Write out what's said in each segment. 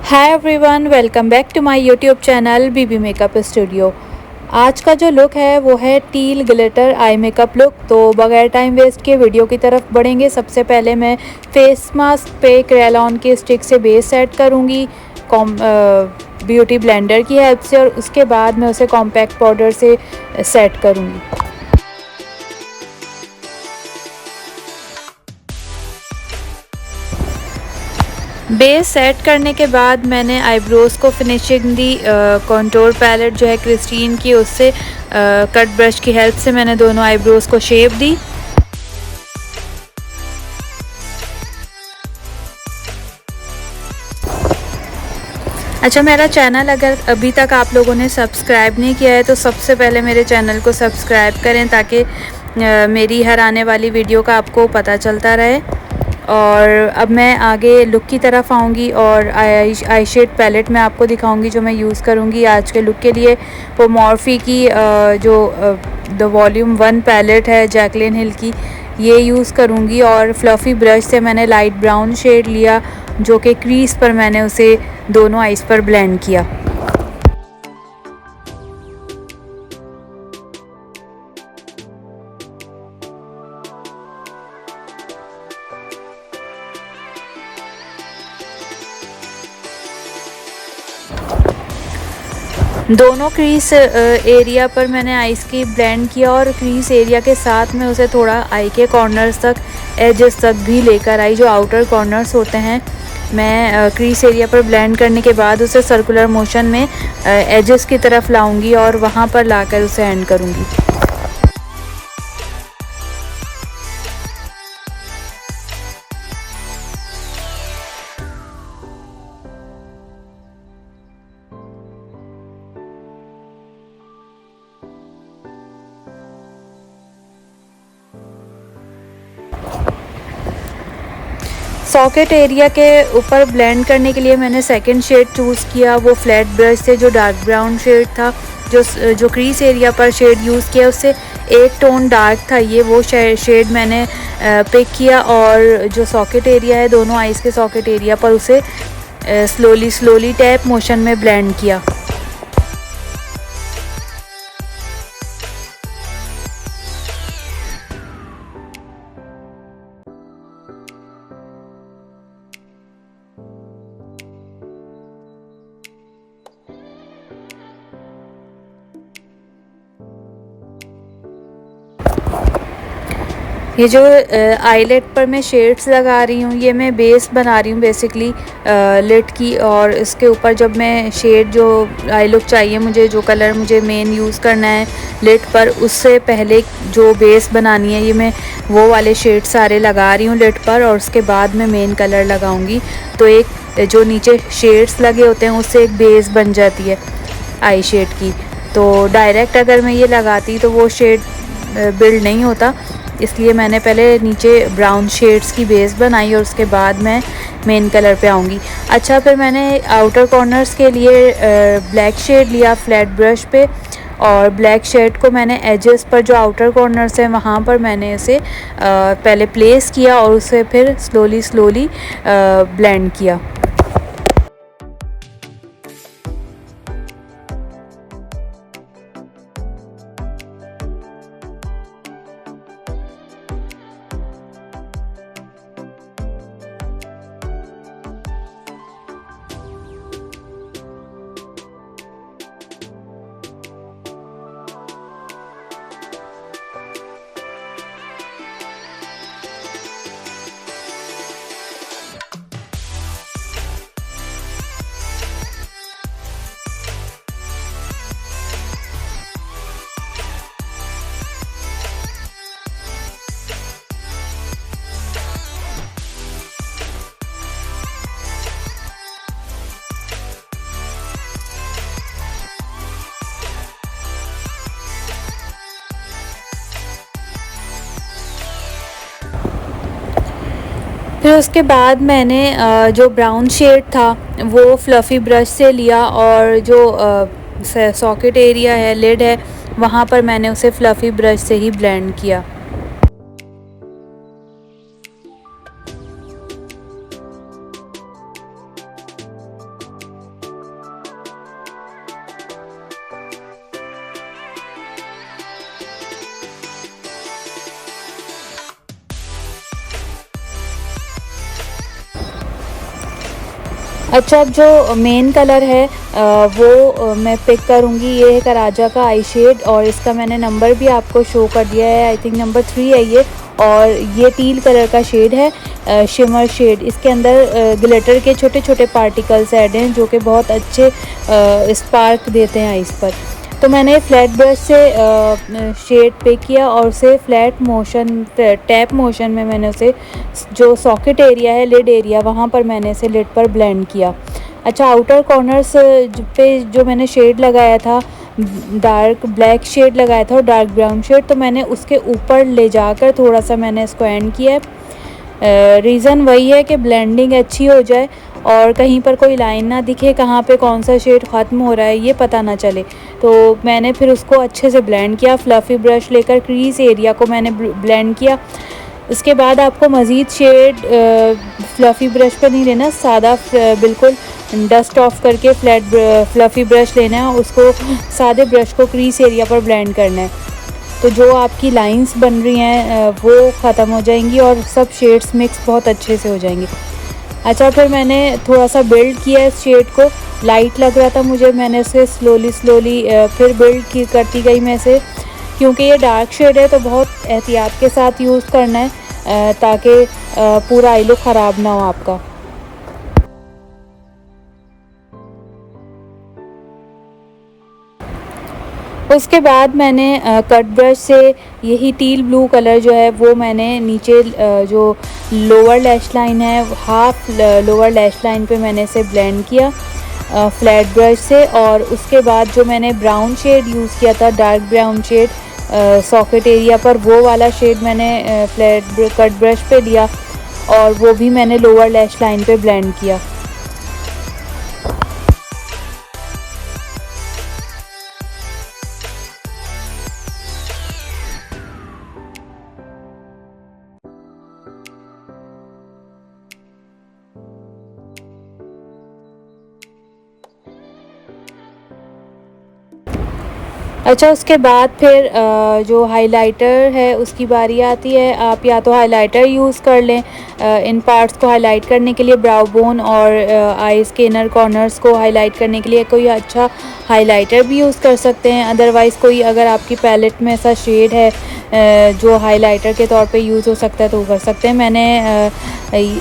Hi everyone, welcome back to my YouTube channel BB makeup studio. आज का जो look है वो है teal glitter eye makeup look. तो बगैर टाइम वेस्ट के वीडियो की तरफ बढ़ेंगे। सबसे पहले मैं फेस मास्क पे क्रेलॉन के स्टिक से बेस सेट करूँगी ब्यूटी ब्लेंडर की हेल्प से, और उसके बाद मैं उसे कॉम्पैक्ट पाउडर से सेट करूँगी। बेस सेट करने के बाद मैंने आईब्रोज़ को फिनिशिंग दी। कॉन्टोर पैलेट जो है क्रिस्टीन की, उससे कट ब्रश की हेल्प से मैंने दोनों आईब्रोज़ को शेप दी। अच्छा, मेरा चैनल अगर अभी तक आप लोगों ने सब्सक्राइब नहीं किया है तो सबसे पहले मेरे चैनल को सब्सक्राइब करें, ताकि मेरी हर आने वाली वीडियो का आपको पता चलता रहे। और अब मैं आगे लुक की तरफ आऊँगी और आई शेड पैलेट मैं आपको दिखाऊंगी जो मैं यूज़ करूँगी आज के लुक के लिए। वो मॉर्फी की द वॉल्यूम 1 पैलेट है जैकलिन हिल की, ये यूज़ करूँगी। और फ्लफ़ी ब्रश से मैंने लाइट ब्राउन शेड लिया, जो कि क्रीज पर मैंने उसे दोनों आइज़ पर ब्लेंड किया। दोनों क्रीज एरिया पर मैंने आइस की ब्लेंड किया, और क्रीज एरिया के साथ में उसे थोड़ा आई के कॉर्नर्स तक, एजेस तक भी लेकर आई। जो आउटर कॉर्नर्स होते हैं, मैं क्रीज एरिया पर ब्लेंड करने के बाद उसे सर्कुलर मोशन में एजेस की तरफ लाऊंगी और वहाँ पर लाकर उसे एंड करूँगी। सॉकेट एरिया के ऊपर ब्लेंड करने के लिए मैंने सेकंड शेड चूज़ किया, वो फ्लैट ब्रश से जो डार्क ब्राउन शेड था। जो क्रीज एरिया पर शेड यूज़ किया उससे एक टोन डार्क था, ये वो शेड मैंने पिक किया। और जो सॉकेट एरिया है, दोनों आइज़ के सॉकेट एरिया पर उसे स्लोली टैप मोशन में ब्लेंड किया। ये जो आईलेट पर मैं शेड्स लगा रही हूँ, ये मैं बेस बना रही हूँ बेसिकली लिट की। और इसके ऊपर जब मैं शेड जो आई लुक चाहिए मुझे, जो कलर मुझे मेन यूज़ करना है लिट पर, उससे पहले जो बेस बनानी है, ये मैं वो वाले शेड सारे लगा रही हूँ लिट पर, और उसके बाद मैं मेन कलर लगाऊंगी। तो एक जो नीचे शेड्स लगे होते हैं उससे एक बेस बन जाती है आई शेड की। तो डायरेक्ट अगर मैं ये लगाती तो वो शेड बिल्ड नहीं होता, इसलिए मैंने पहले नीचे ब्राउन शेड्स की बेस बनाई और उसके बाद मैं मेन कलर पे आऊँगी। अच्छा, फिर मैंने आउटर कॉर्नर्स के लिए ब्लैक शेड लिया फ्लैट ब्रश पे, और ब्लैक शेड को मैंने एजेस पर जो आउटर कॉर्नर्स हैं वहाँ पर मैंने इसे पहले प्लेस किया और उसे फिर स्लोली ब्लेंड किया। फिर उसके बाद मैंने जो ब्राउन शेड था वो फ्लफ़ी ब्रश से लिया, और जो सॉकेट एरिया है, लिड है, वहाँ पर मैंने उसे फ्लफ़ी ब्रश से ही ब्लेंड किया। अच्छा, अब जो मेन कलर है वो मैं पिक करूँगी। ये है कराजा का आई शेड और इसका मैंने नंबर भी आपको शो कर दिया है, आई थिंक नंबर 3 है ये। और ये टील कलर का शेड है, शिमर शेड। इसके अंदर ग्लिटर के छोटे छोटे पार्टिकल्स ऐड हैं जो कि बहुत अच्छे स्पार्क देते हैं आइस पर। तो मैंने फ्लैट ब्रश से शेड पे किया और उसे फ्लैट मोशन टैप मोशन में मैंने उसे जो सॉकेट एरिया है, लिड एरिया, वहाँ पर मैंने इसे लिड पर ब्लेंड किया। अच्छा, आउटर कॉर्नर्स पे जो मैंने शेड लगाया था, डार्क ब्लैक शेड लगाया था और डार्क ब्राउन शेड, तो मैंने उसके ऊपर ले जाकर थोड़ा सा मैंने इसको एंड किया है। रीज़न वही है कि ब्लेंडिंग अच्छी हो जाए और कहीं पर कोई लाइन ना दिखे, कहाँ पे कौन सा शेड ख़त्म हो रहा है ये पता ना चले। तो मैंने फिर उसको अच्छे से ब्लेंड किया, फ्लफ़ी ब्रश लेकर क्रीज़ एरिया को मैंने ब्लेंड किया। उसके बाद आपको मज़ीद शेड फ्लफ़ी ब्रश पर नहीं लेना, सादा बिल्कुल डस्ट ऑफ करके फ्लफ़ी ब्रश लेना है और उसको सादे ब्रश को क्रीज़ एरिया पर ब्लेंड करना है। तो जो आपकी लाइंस बन रही हैं वो ख़त्म हो जाएंगी और सब शेड्स मिक्स बहुत अच्छे से हो जाएंगे। अच्छा, फिर मैंने थोड़ा सा बिल्ड किया इस शेड को। लाइट लग रहा था मुझे, मैंने इसे स्लोली स्लोली फिर करती गई मैं इसे, क्योंकि ये डार्क शेड है तो बहुत एहतियात के साथ यूज़ करना है ताकि पूरा आई लुक ख़राब ना हो आपका। उसके बाद मैंने कट ब्रश से यही टील ब्लू कलर जो है वो मैंने नीचे जो लोअर लैश लाइन है, हाफ लोअर लैश लाइन पे मैंने इसे ब्लेंड किया फ्लैट ब्रश से। और उसके बाद जो मैंने ब्राउन शेड यूज़ किया था, dark brown shade socket area पर, वो वाला शेड मैंने कट ब्रश पे लिया और वो भी मैंने लोअर लैश लाइन पे ब्लेंड किया। अच्छा, उसके बाद फिर जो हाइलाइटर है उसकी बारी आती है। आप या तो हाइलाइटर यूज़ कर लें इन पार्ट्स को हाईलाइट करने के लिए, ब्राउ बोन और आइज़ के इनर कॉर्नर्स को हाईलाइट करने के लिए कोई अच्छा हाइलाइटर भी यूज़ कर सकते हैं। अदरवाइज़ कोई अगर आपकी पैलेट में ऐसा शेड है जो हाइलाइटर के तौर पे यूज़ हो सकता है तो वो कर सकते हैं। मैंने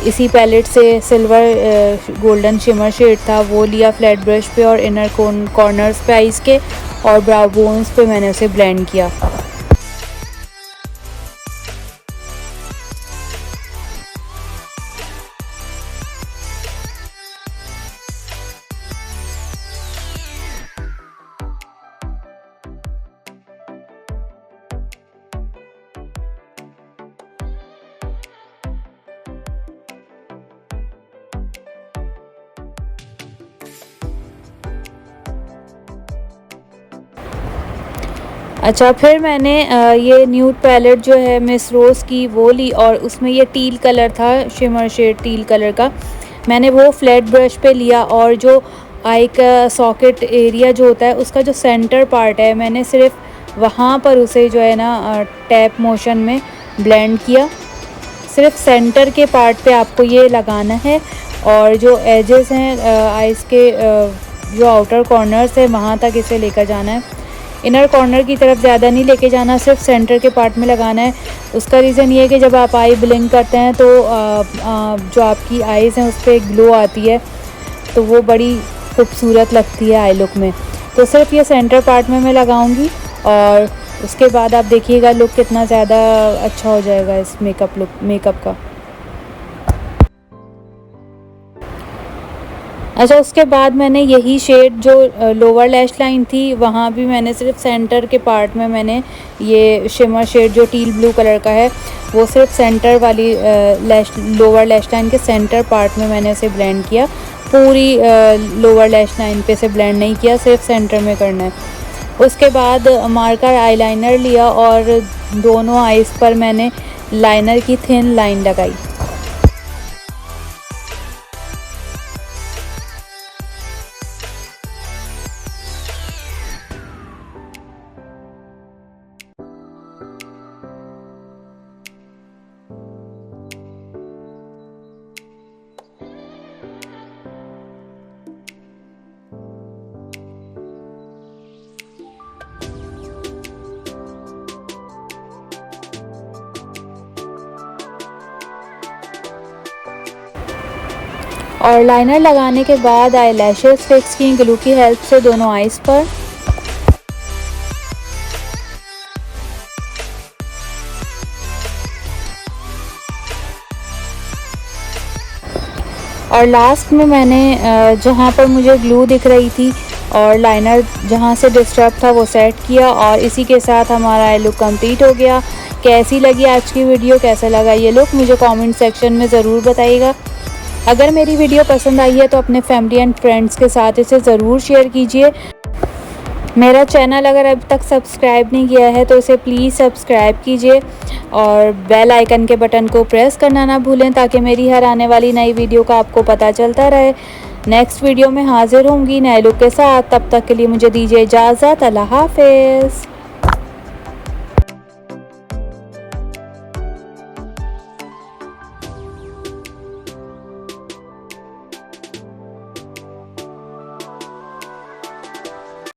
इसी पैलेट से सिल्वर गोल्डन शिमर शेड था वो लिया फ्लैट ब्रश पे और इनर कॉर्नर्स पे आइज़ के और ब्राउ बोन्स पे मैंने उसे ब्लेंड किया। अच्छा, फिर मैंने ये न्यूड पैलेट जो है मिस रोज़ की वो ली और उसमें ये टील कलर था, शिमर शेड टील कलर का। मैंने वो फ्लैट ब्रश पे लिया और जो आई का सॉकेट एरिया जो होता है उसका जो सेंटर पार्ट है, मैंने सिर्फ वहाँ पर उसे जो है ना टैप मोशन में ब्लेंड किया। सिर्फ सेंटर के पार्ट पे आपको ये लगाना है और जो एजेस हैं आइज़ के जो आउटर कॉर्नर्स है वहाँ तक इसे लेकर जाना है। इनर कॉर्नर की तरफ ज़्यादा नहीं लेके जाना, सिर्फ सेंटर के पार्ट में लगाना है। उसका रीज़न ये है कि जब आप आई ब्लिंक करते हैं तो जो आपकी आइज़ हैं उस पर ग्लो आती है तो वो बड़ी खूबसूरत लगती है आई लुक में। तो सिर्फ ये सेंटर पार्ट में मैं लगाऊंगी और उसके बाद आप देखिएगा लुक कितना ज़्यादा अच्छा हो जाएगा इस मेकअप का। अच्छा, उसके बाद मैंने यही शेड जो लोअर लैश लाइन थी वहाँ भी मैंने सिर्फ सेंटर के पार्ट में मैंने ये शिमर शेड जो टील ब्लू कलर का है वो सिर्फ सेंटर वाली लोअर लैश लाइन के सेंटर पार्ट में मैंने इसे ब्लेंड किया। पूरी लोअर लैश लाइन पे से ब्लेंड नहीं किया, सिर्फ सेंटर में करना है। उसके बाद मार्कर आईलाइनर लिया और दोनों आइज़ पर मैंने लाइनर की थिन लाइन लगाई। और लाइनर लगाने के बाद आई लैशेस फिक्स की ग्लू की हेल्प से दोनों आईज पर। और लास्ट में मैंने जहाँ पर मुझे ग्लू दिख रही थी और लाइनर जहाँ से डिस्टर्ब था वो सेट किया, और इसी के साथ हमारा आई लुक कंप्लीट हो गया। कैसी लगी आज की वीडियो, कैसा लगा ये लुक, मुझे कमेंट सेक्शन में ज़रूर बताइएगा। अगर मेरी वीडियो पसंद आई है तो अपने फैमिली एंड फ्रेंड्स के साथ इसे ज़रूर शेयर कीजिए। मेरा चैनल अगर अभी तक सब्सक्राइब नहीं किया है तो इसे प्लीज़ सब्सक्राइब कीजिए और बेल आइकन के बटन को प्रेस करना ना भूलें, ताकि मेरी हर आने वाली नई वीडियो का आपको पता चलता रहे। नेक्स्ट वीडियो में हाजिर होंगी नए लुक के साथ। तब तक के लिए मुझे दीजिए इजाज़त। अल्लाह हाफ़िज़।